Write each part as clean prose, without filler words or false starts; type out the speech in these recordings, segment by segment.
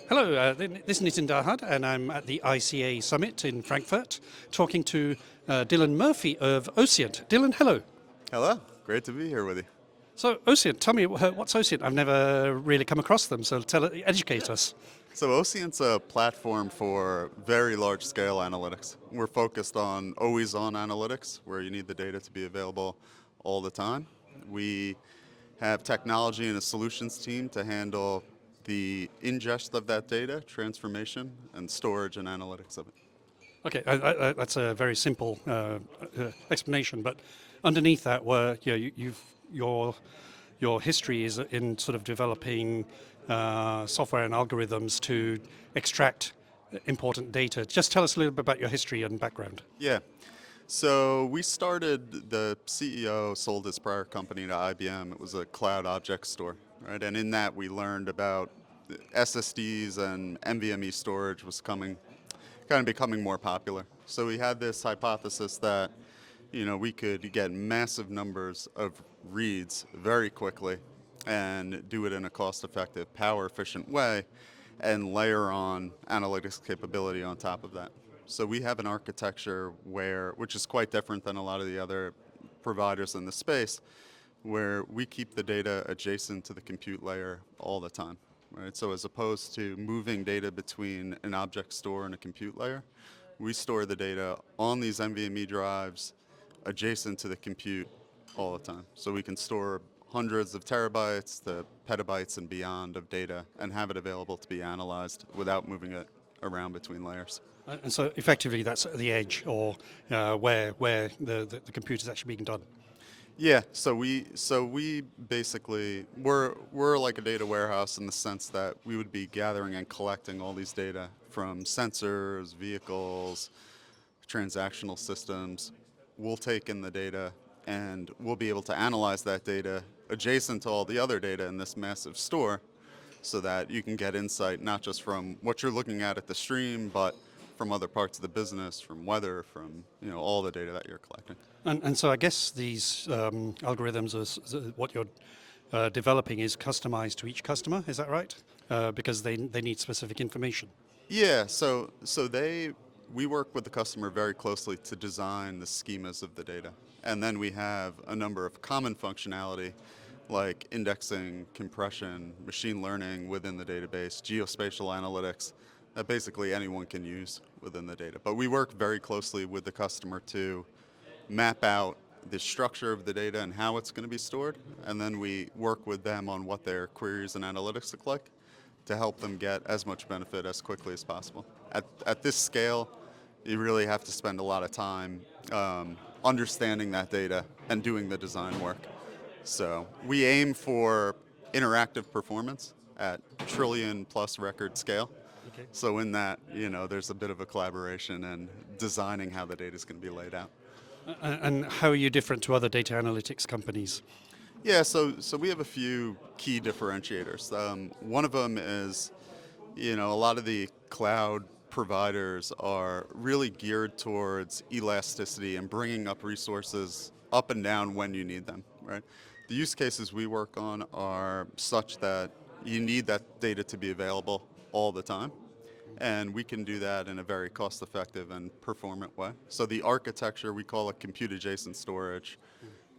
Hello, this is Nitin Dahad, and I'm at the ICA Summit in Frankfurt, talking to Dylan Murphy of Ocient. Dylan, hello. Hello, great to be here with you. So, Ocient, tell me, what's Ocient? I've never really come across them, so educate us. So Ocient's a platform for very large scale analytics. We're focused on always on analytics, where you need the data to be available all the time. We have technology and a solutions team to handle the ingest of that data, transformation, and storage and analytics of it. Okay, that's a very simple explanation, but underneath that, your history is in sort of developing software and algorithms to extract important data. Just tell us a little bit about your history and background. Yeah. So we started, the CEO sold his prior company to IBM. It was a cloud object store, right? And in that we learned about SSDs and NVMe storage was kind of becoming more popular. So we had this hypothesis that, we could get massive numbers of reads very quickly and do it in a cost-effective, power-efficient way and layer on analytics capability on top of that. So we have an architecture which is quite different than a lot of the other providers in the space, where we keep the data adjacent to the compute layer all the time. Right? So as opposed to moving data between an object store and a compute layer, we store the data on these NVMe drives adjacent to the compute all the time. So we can store hundreds of terabytes to petabytes and beyond of data and have it available to be analyzed without moving it around between layers. And so effectively that's at the edge, or where the compute is actually being done. Yeah, so we basically we're like a data warehouse in the sense that we would be gathering and collecting all these data from sensors, vehicles, transactional systems. We'll take in the data and we'll be able to analyze that data adjacent to all the other data in this massive store, so that you can get insight not just from what you're looking at the stream, but from other parts of the business, from weather, from all the data that you're collecting. And so I guess these algorithms, what you're developing is customized to each customer, is that right? Because they need specific information. Yeah, so we work with the customer very closely to design the schemas of the data. And then we have a number of common functionality like indexing, compression, machine learning within the database, geospatial analytics, that basically anyone can use within the data. But we work very closely with the customer to map out the structure of the data and how it's going to be stored, and then we work with them on what their queries and analytics look like to help them get as much benefit as quickly as possible. At this scale, you really have to spend a lot of time understanding that data and doing the design work. So we aim for interactive performance at trillion plus record scale. Okay. So in that, there's a bit of a collaboration and designing how the data is going to be laid out. And how are you different to other data analytics companies? Yeah, so we have a few key differentiators. One of them is, a lot of the cloud providers are really geared towards elasticity and bringing up resources up and down when you need them, right? The use cases we work on are such that you need that data to be available all the time, and we can do that in a very cost-effective and performant way. So the architecture, we call it compute-adjacent storage,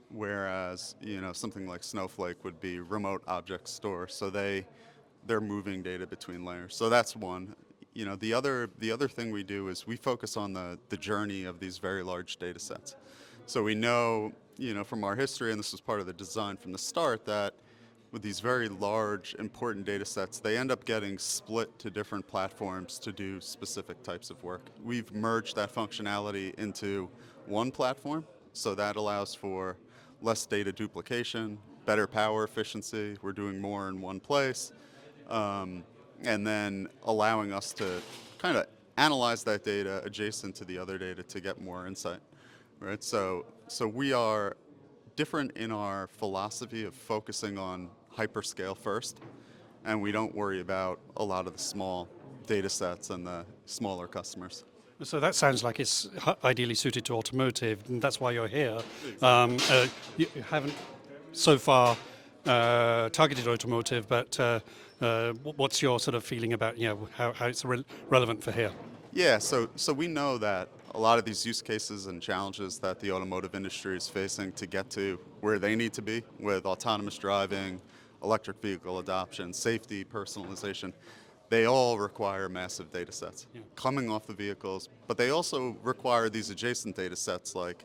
whereas something like Snowflake would be remote object store. So they're moving data between layers. So that's one. The other thing we do is we focus on the journey of these very large data sets. So we know, from our history, and this was part of the design from the start, that with these very large, important data sets, they end up getting split to different platforms to do specific types of work. We've merged that functionality into one platform, so that allows for less data duplication, better power efficiency. We're doing more in one place, and then allowing us to kind of analyze that data adjacent to the other data to get more insight, right? So we are different in our philosophy of focusing on hyperscale first, and we don't worry about a lot of the small data sets and the smaller customers. So that sounds like it's ideally suited to automotive, and that's why you're here. You haven't so far targeted automotive, but what's your sort of feeling about how it's relevant for here? Yeah, so we know that a lot of these use cases and challenges that the automotive industry is facing to get to where they need to be with autonomous driving, electric vehicle adoption, safety, personalization, they all require massive data sets coming off the vehicles, but they also require these adjacent data sets like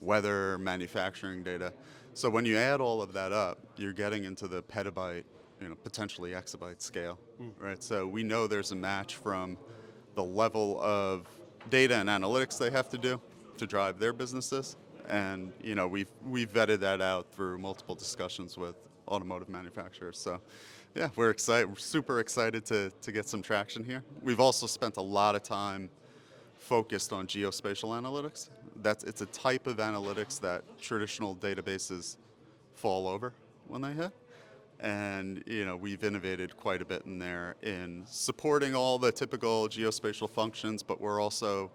weather, manufacturing data. So when you add all of that up, you're getting into the petabyte, potentially exabyte scale, right? So we know there's a match from the level of data and analytics they have to do to drive their businesses. And we've vetted that out through multiple discussions with automotive manufacturers. So yeah, we're excited. We're super excited to get some traction here. We've also spent a lot of time focused on geospatial analytics. It's a type of analytics that traditional databases fall over when they hit. And we've innovated quite a bit in there in supporting all the typical geospatial functions, but we're also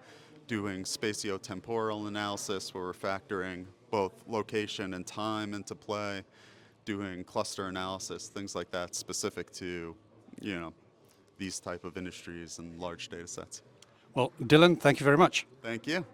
doing spatiotemporal analysis where we're factoring both location and time into play, doing cluster analysis, things like that specific to these type of industries and large data sets. Well, Dylan, thank you very much. Thank you.